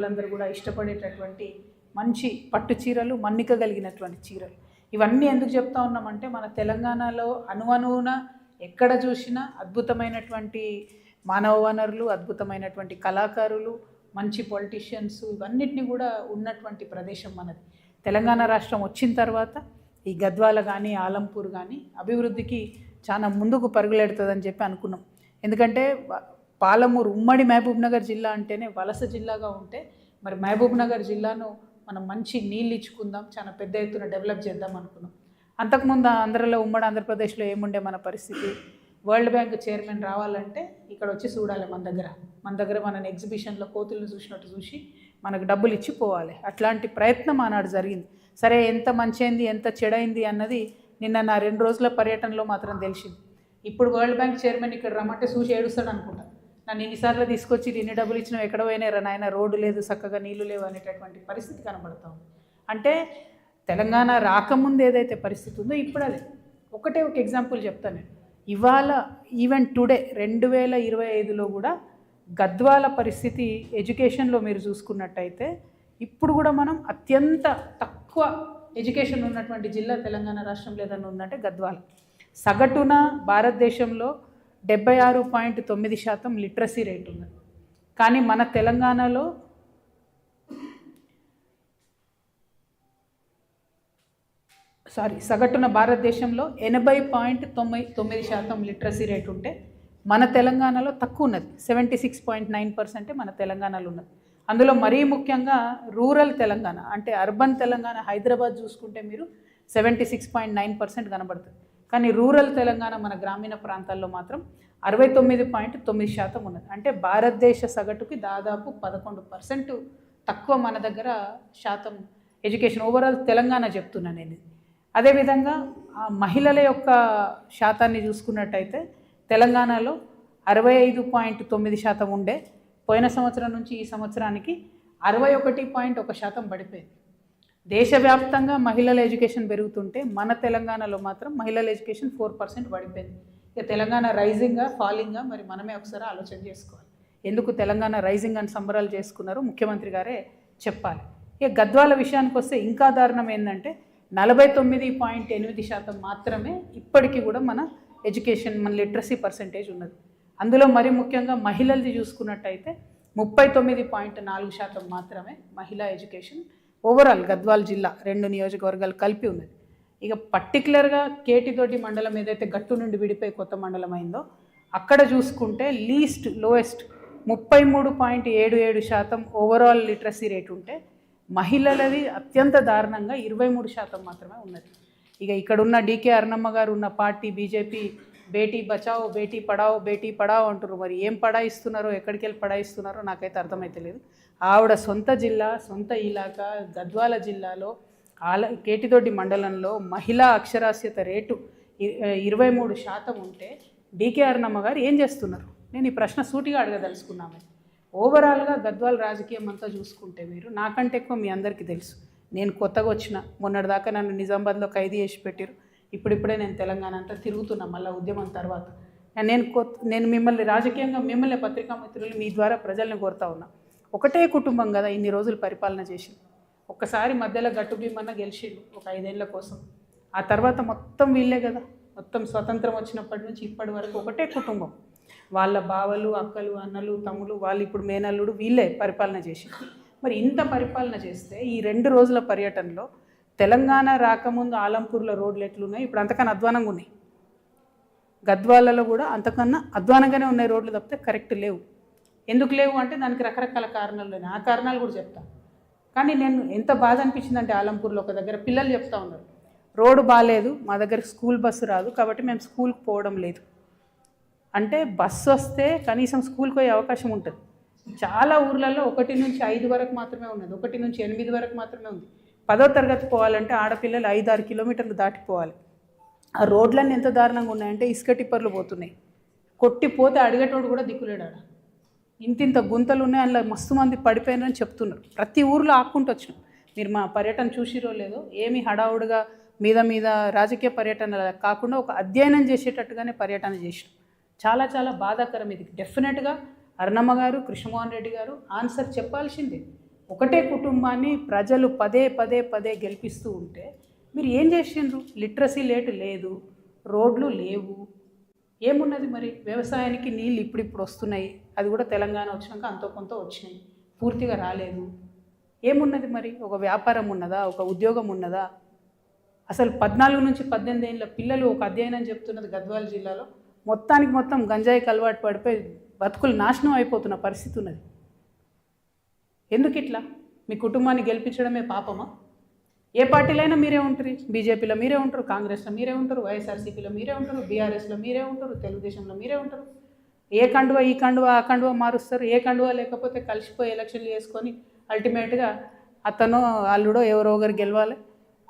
వాళ్ళందరూ కూడా ఇష్టపడేటటువంటి మంచి పట్టు చీరలు, మన్నిక కలిగినటువంటి చీరలు. ఇవన్నీ ఎందుకు చెప్తా ఉన్నామంటే మన తెలంగాణలో అణువణువున ఎక్కడ చూసినా అద్భుతమైనటువంటి మానవ వనరులు, అద్భుతమైనటువంటి కళాకారులు, మంచి పొలిటీషియన్స్, ఇవన్నిటిని కూడా ఉన్నటువంటి ప్రదేశం మనది. తెలంగాణ రాష్ట్రం వచ్చిన తర్వాత ఈ గద్వాల కానీ ఆలంపూర్ కానీ అభివృద్ధికి చాలా ముందుకు పరుగులెడుతుందని చెప్పి అనుకున్నాం. ఎందుకంటే పాలమూరు ఉమ్మడి మహబూబ్నగర్ జిల్లా అంటేనే వలస జిల్లాగా ఉంటే మరి మహబూబ్నగర్ జిల్లాను మనం మంచి నీళ్ళు ఇచ్చుకుందాం, చాలా పెద్ద ఎత్తున డెవలప్ చేద్దాం అనుకున్నాం. అంతకుముందు ఆంధ్రలో ఉమ్మడి ఆంధ్రప్రదేశ్లో ఏముండే మన పరిస్థితి, వరల్డ్ బ్యాంక్ చైర్మన్ రావాలంటే ఇక్కడ వచ్చి చూడాలి మన దగ్గర మన ఎగ్జిబిషన్లో కోతులను చూసినట్టు చూసి మనకు డబ్బులు ఇచ్చి పోవాలి. అట్లాంటి ప్రయత్నం ఆనాడు జరిగింది. సరే, ఎంత మంచైంది ఎంత చెడైంది అన్నది నిన్న నా 2 రోజుల పర్యటనలో మాత్రం తెలిసింది. ఇప్పుడు వరల్డ్ బ్యాంక్ చైర్మన్ ఇక్కడ రమ్మంటే చూసి ఏడుస్తాడు అనుకుంటా. నన్ను ఇన్నిసార్లు తీసుకొచ్చి ఇన్ని డబ్బులు ఇచ్చినా ఎక్కడ పోయినా నాయన, రోడ్డు లేదు, చక్కగా నీళ్లు లేవు అనేటటువంటి పరిస్థితి కనబడతా ఉంది. అంటే తెలంగాణ రాకముందు ఏదైతే పరిస్థితి ఉందో ఇప్పుడు అదే. ఒక ఎగ్జాంపుల్ చెప్తాను నేను. ఇవాళ ఈవెన్ టుడే 2025లో కూడా గద్వాల పరిస్థితి ఎడ్యుకేషన్లో మీరు చూసుకున్నట్టయితే ఇప్పుడు కూడా మనం అత్యంత తక్కువ ఎడ్యుకేషన్ ఉన్నటువంటి జిల్లా తెలంగాణ రాష్ట్రంలో ఏదైనా ఉందంటే గద్వాల. సగటున భారతదేశంలో 76.9% లిటరసీ రేట్ ఉంది. కానీ మన తెలంగాణలో సగటున భారతదేశంలో 80.9% లిటరసీ రేట్ ఉంటే మన తెలంగాణలో తక్కువ ఉన్నది. 76.9% మన తెలంగాణలో ఉన్నది. అందులో మరీ ముఖ్యంగా రూరల్ తెలంగాణ అంటే అర్బన్ తెలంగాణ, హైదరాబాద్ చూసుకుంటే మీరు 76.9% కనబడుతుంది. కానీ రూరల్ తెలంగాణ మన గ్రామీణ ప్రాంతాల్లో మాత్రం 69.9% ఉన్నది. అంటే భారతదేశ సగటుకి దాదాపు 11% తక్కువ మన దగ్గర శాతం ఎడ్యుకేషన్ ఓవరాల్ తెలంగాణ చెప్తున్నా నేను. అదేవిధంగా మహిళల యొక్క శాతాన్ని చూసుకున్నట్టయితే తెలంగాణలో 65.9% ఉండే, పోయిన సంవత్సరం నుంచి ఈ సంవత్సరానికి 61.1% పడిపోయింది. దేశవ్యాప్తంగా మహిళల ఎడ్యుకేషన్ పెరుగుతుంటే మన తెలంగాణలో మాత్రం మహిళల ఎడ్యుకేషన్ 4% పడిపోయింది. ఇక తెలంగాణ రైజింగా ఫాలింగా మరి మనమే ఒకసారి ఆలోచన చేసుకోవాలి. ఎందుకు తెలంగాణ రైజింగ్ అని సంబరాలు చేసుకున్నారో ముఖ్యమంత్రి గారే చెప్పాలి. ఇక గద్వాల విషయానికి వస్తే ఇంకా దారుణం ఏంటంటే 49.8% మాత్రమే ఇప్పటికీ కూడా మన ఎడ్యుకేషన్, మన లిటరసీ పర్సెంటేజ్ ఉన్నది. అందులో మరి ముఖ్యంగా మహిళలది చూసుకున్నట్టయితే 39.4% మాత్రమే మహిళా ఎడ్యుకేషన్ ఓవరాల్ గద్వాల్ జిల్లా 2 నియోజకవర్గాలు కలిపి ఉన్నది. ఇక పర్టికులర్గా కేటితోటి మండలం ఏదైతే గట్టు నుండి విడిపోయి కొత్త మండలం అయిందో అక్కడ చూసుకుంటే లోయెస్ట్ 33.77% ఓవరాల్ లిటరసీ రేట్ ఉంటే మహిళలది అత్యంత దారుణంగా 23% మాత్రమే ఉన్నది. ఇక ఇక్కడున్న డీకే అరుణమ్మ గారు ఉన్న పార్టీ బీజేపీ బేటీ బచావో బేటీ పడావో అంటారు. మరి ఏం పడాయిస్తున్నారో, ఎక్కడికి వెళ్ళి పడాయిస్తున్నారో నాకైతే అర్థమైతే లేదు. ఆవిడ సొంత జిల్లా, సొంత ఇలాకా గద్వాల జిల్లాలో కేటితోటి మండలంలో మహిళా అక్షరాస్యత రేటు 23% ఉంటే డీకే అరుణమ్మ గారు ఏం చేస్తున్నారు? నేను ఈ ప్రశ్న సూటిగా అడగదలుచుకున్నాను. ఓవరాల్గా గద్వాల రాజకీయం అంతా చూసుకుంటే మీరు నాకంటే ఎక్కువ మీ అందరికీ తెలుసు. నేను కొత్తగా వచ్చిన, మొన్నటిదాకా నన్ను నిజామాబాద్లో ఖైదీ చేసి పెట్టారు. ఇప్పుడిప్పుడే నేను తెలంగాణ అంతా తిరుగుతున్నా మళ్ళీ ఉద్యమం తర్వాత. నేను మిమ్మల్ని రాజకీయంగా, మిమ్మల్ని పత్రికా మిత్రులు మీ ద్వారా ప్రజల్ని కోరుతా ఉన్నా. ఒకటే కుటుంబం కదా ఇన్ని రోజులు పరిపాలన చేసి, ఒక్కసారి మధ్యలో గట్టు భీమన్న గెలిచిండు ఒక 5 ఏళ్ల కోసం. ఆ తర్వాత మొత్తం వీళ్ళే కదా, మొత్తం స్వతంత్రం వచ్చినప్పటి నుంచి ఇప్పటి వరకు ఒకటే కుటుంబం. వాళ్ళ బావలు, అక్కలు, అన్నలు, తమ్ములు, వాళ్ళు ఇప్పుడు మేనల్లుడు, వీళ్ళే పరిపాలన చేసి. మరి ఇంత పరిపాలన చేస్తే ఈ 2 రోజుల పర్యటనలో తెలంగాణ రాకముందు ఆలంపూర్లో రోడ్లు ఎట్లున్నాయి, ఇప్పుడు అంతకన్నా అధ్వానంగా ఉన్నాయి. గద్వాలలో కూడా అంతకన్నా అధ్వానంగానే ఉన్నాయి రోడ్లు తప్పితే కరెక్ట్ లేవు. ఎందుకు లేవు అంటే దానికి రకరకాల కారణాలు ఉన్నాయి. ఆ కారణాలు కూడా చెప్తాను. కానీ నేను ఎంత బాధ అనిపించిందంటే ఆలంపూర్లో ఒక దగ్గర పిల్లలు చెప్తా ఉన్నారు, రోడ్డు బాగాలేదు, మా దగ్గర స్కూల్ బస్సు రాదు కాబట్టి మేము స్కూల్కి పోవడం లేదు. అంటే బస్సు వస్తే కనీసం స్కూల్కి పోయే అవకాశం ఉంటుంది. చాలా ఊర్లలో 1 నుంచి 5 వరకు మాత్రమే ఉన్నది, 1 నుంచి 8 వరకు మాత్రమే ఉంది. 10వ తరగతి పోవాలంటే ఆడపిల్లలు 5-6 కిలోమీటర్లు దాటిపోవాలి. ఆ రోడ్లన్నీ ఎంత దారుణంగా ఉన్నాయంటే ఇసుక టిప్పర్లు పోతున్నాయి. కొట్టిపోతే అడిగేటోడు కూడా దిక్కులేడు. ఆడ ఇంతింత గుంతలు ఉన్నాయి, అందులో మస్తు మంది పడిపోయినారని చెప్తున్నారు. ప్రతి ఊర్లో ఆక్కుంటూ వచ్చినాం. మీరు మా పర్యటన చూసిరో లేదో, ఏమి హడావుడిగా మీద రాజకీయ పర్యటన కాకుండా ఒక అధ్యయనం చేసేటట్టుగానే పర్యటన చేసినాం. చాలా చాలా బాధాకరం ఇది. డెఫినెట్గా అరుణమ్మ గారు, కృష్ణమోహన్ రెడ్డి గారు ఆన్సర్ చెప్పాల్సిందే. ఒకటే కుటుంబాన్ని ప్రజలు పదే పదే పదే గెలిపిస్తూ ఉంటే మీరు ఏం చేసిండ్రు? లిటరసీ రేటు లేదు, రోడ్లు లేవు, ఏమున్నది మరి? వ్యవసాయానికి నీళ్ళు ఇప్పుడిప్పుడు వస్తున్నాయి, అది కూడా తెలంగాణ వచ్చినాక అంతో కొంత వచ్చినాయి, పూర్తిగా రాలేదు. ఏమున్నది మరి? ఒక వ్యాపారం ఉన్నదా? ఒక ఉద్యోగం ఉన్నదా? అసలు 14 నుంచి 18 ఏళ్ళ పిల్లలు ఒక అధ్యయనం చెప్తున్నది గద్వాల జిల్లాలో మొత్తానికి మొత్తం గంజాయికి అలవాటు పడిపోయి బతుకులు నాశనం అయిపోతున్న పరిస్థితి ఉన్నది. ఎందుకు ఇట్లా? మీ కుటుంబాన్ని గెలిపించడమే పాపమా? ఏ పార్టీలైనా మీరే ఉంటారు. బీజేపీలో మీరే ఉంటారు, కాంగ్రెస్లో మీరే ఉంటారు, వైఎస్ఆర్సీపీలో మీరే ఉంటారు, బీఆర్ఎస్లో మీరే ఉంటారు, తెలుగుదేశంలో మీరే ఉంటారు. ఏ కండువ ఈ కండువ ఆ కండువ మారుస్తారు. ఏ కండువ లేకపోతే కలిసిపోయి ఎలక్షన్లు చేసుకొని అల్టిమేట్గా అతనో అల్లుడో ఎవరో ఒకరు గెలవాలి,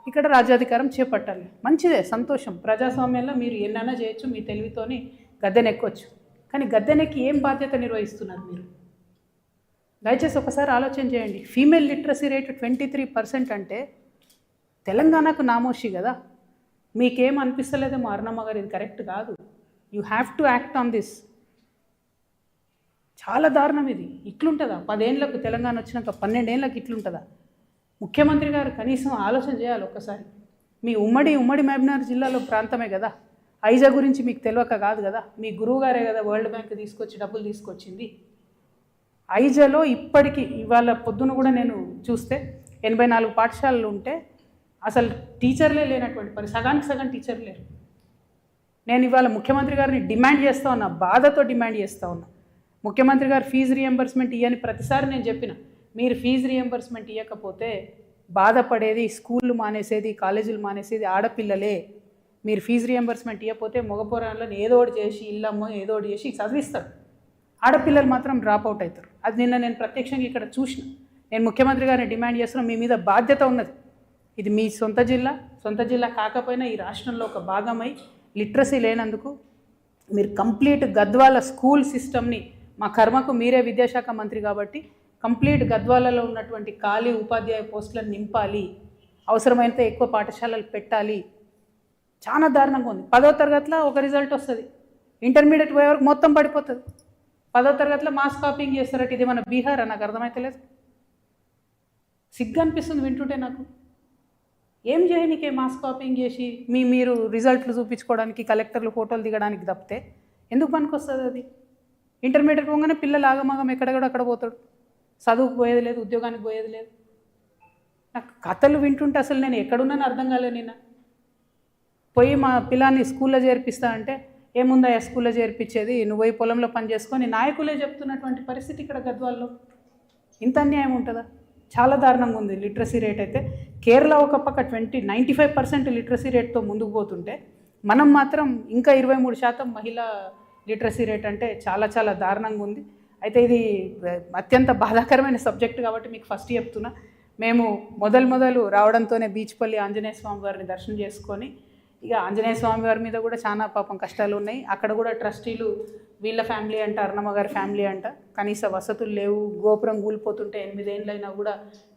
ఇక్కడ రాజ్యాధికారం చేపట్టాలి. మంచిదే, సంతోషం. ప్రజాస్వామ్యంలో మీరు ఎన్నైనా చేయొచ్చు, మీ తెలివితోని గద్దెనెక్కొచ్చు. కానీ గద్దెనెక్కి ఏం బాధ్యత నిర్వహిస్తున్నారు మీరు? దయచేసి ఒకసారి ఆలోచన చేయండి. ఫీమేల్ లిటరసీ రేటు 23% అంటే తెలంగాణకు నామోషి కదా. మీకేం అనిపిస్తలేదేమో అరుణమ్మ గారు, ఇది కరెక్ట్ కాదు, you have to act on this. చాలా దారుణం ఇది. ఇట్లుంటుందా? 10 ఏళ్ళకు తెలంగాణ వచ్చినాక 12 ఏళ్ళకి ఇట్లుంటుందా? ముఖ్యమంత్రి గారు కనీసం ఆలోచన చేయాలి ఒక్కసారి. మీ ఉమ్మడి మహబూబ్నగర్ జిల్లాలో ప్రాంతమే కదా, ఐజా గురించి మీకు తెలియక కాదు కదా. మీ గురువు గారే కదా వరల్డ్ బ్యాంక్ తీసుకొచ్చి డబ్బులు తీసుకొచ్చింది. ఐజాలో ఇప్పటికీ ఇవాళ పొద్దున కూడా నేను చూస్తే 84 పాఠశాలలు ఉంటే అసలు టీచర్లే లేనటువంటి సగానికి సగం టీచర్లు లేరు. నేను ఇవాళ ముఖ్యమంత్రి గారిని డిమాండ్ చేస్తూ ఉన్నా, బాధతో డిమాండ్ చేస్తూ ఉన్నా. ముఖ్యమంత్రి గారు ఫీజు రియంబర్స్మెంట్ ఇవ్వని ప్రతిసారి నేను చెప్పిన, మీరు ఫీజు రియంబర్స్మెంట్ ఇవ్వకపోతే బాధపడేది, స్కూళ్ళు మానేసేది, కాలేజీలు మానేసేది ఆడపిల్లలే. మీరు ఫీజు రియంబర్స్మెంట్ ఇవ్వకపోతే మగపోరాళ్ళని ఏదో ఒకటి చేసి ఇల్లమ్మో ఏదో ఒకటి చేసి చదివిస్తారు, ఆడపిల్లలు మాత్రం డ్రాప్ అవుట్ అవుతారు. అది నిన్న నేను ప్రత్యక్షంగా ఇక్కడ చూసిన. నేను ముఖ్యమంత్రి గారిని డిమాండ్ చేస్తున్నా, మీ మీద బాధ్యత ఉన్నది. ఇది మీ సొంత జిల్లా కాకపోయినా ఈ రాష్ట్రంలో ఒక భాగమై లిటరసీ లేనందుకు మీరు కంప్లీట్ గద్వాల స్కూల్ సిస్టమ్ని, మా కర్మకు మీరే విద్యాశాఖ మంత్రి కాబట్టి కంప్లీట్ గద్వాలలో ఉన్నటువంటి ఖాళీ ఉపాధ్యాయ పోస్టులను నింపాలి, అవసరమైనంత ఎక్కువ పాఠశాలలు పెట్టాలి. చాలా దారుణంగా ఉంది. 10వ తరగతిలో ఒక రిజల్ట్ వస్తుంది, ఇంటర్మీడియట్ పోయే వరకు మొత్తం పడిపోతుంది. 10వ తరగతిలో మాస్ కాపింగ్ చేస్తారట. ఇది మన బీహార్ నాకు అర్థమైతలేదు. సిగ్గు అనిపిస్తుంది వింటుంటే నాకు. ఏం చేయనికే మాస్ కాపింగ్ చేసి మీరు రిజల్ట్లు చూపించుకోవడానికి, కలెక్టర్లు ఫోటోలు దిగడానికి తప్పితే ఎందుకు పనికి వస్తుంది అది? ఇంటర్మీడియట్ పోగానే పిల్లలు ఆగమాగం ఎక్కడెక్కడ అక్కడ పోతాడు, చదువుకు పోయేది లేదు, ఉద్యోగానికి పోయేది లేదు. నాకు కథలు వింటుంటే అసలు నేను ఎక్కడున్నాను అర్థం కాలేదు. నిన్న పోయి మా పిల్లాన్ని స్కూల్లో చేర్పిస్తా అంటే, ఏముందా స్కూల్లో చేర్పించేది, నువ్వు పోయి పొలంలో పని చేసుకొని నాయకులే చెప్తున్నటువంటి పరిస్థితి ఇక్కడ గద్వాల్లో. ఇంత అన్యాయం ఉంటుందా? చాలా దారుణంగా ఉంది లిటరసీ రేట్ అయితే. కేరళ ఒక పక్క 95% లిటరసీ రేట్తో ముందుకు పోతుంటే మనం మాత్రం ఇంకా 23% మహిళా లిటరసీ రేట్ అంటే చాలా చాలా దారుణంగా ఉంది. అయితే ఇది అత్యంత బాధాకరమైన సబ్జెక్ట్ కాబట్టి మీకు ఫస్ట్ చెప్తున్నా. మేము మొదలు రావడంతోనే బీచ్పల్లి ఆంజనేయ స్వామి వారిని దర్శనం చేసుకొని, ఇక ఆంజనేయ స్వామి వారి మీద కూడా చాలా పాపం కష్టాలు ఉన్నాయి. అక్కడ కూడా ట్రస్టీలు వీళ్ళ ఫ్యామిలీ అంట, అరుణమ్మ గారి ఫ్యామిలీ అంట, కనీస వసతులు లేవు, గోపురం కూలిపోతుంటే 8 ఏళ్ళైనా కూడా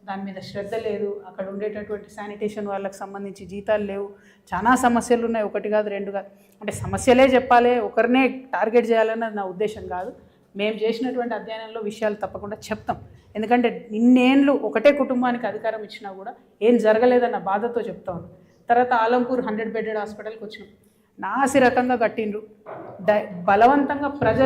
దాని మీద శ్రద్ధ లేదు. అక్కడ ఉండేటటువంటి శానిటేషన్ వాళ్ళకి సంబంధించి జీతాలు లేవు. చాలా సమస్యలు ఉన్నాయి, ఒకటి కాదు రెండు కాదు. అంటే సమస్యలే చెప్పాలి, ఒకరినే టార్గెట్ చేయాలన్నది నా ఉద్దేశం కాదు. మేము చేసినటువంటి అధ్యయనంలో విషయాలు తప్పకుండా చెప్తాం. ఎందుకంటే ఇన్నేళ్ళు ఒకటే కుటుంబానికి అధికారం ఇచ్చినా కూడా ఏం జరగలేదన్న బాధతో చెప్తాను. తర్వాత ఆలంపూర్ 100 బెడెడ్ హాస్పిటల్కి వచ్చినాం. నాసి రకంగా కట్టిండ్రు, బలవంతంగా ప్రజలు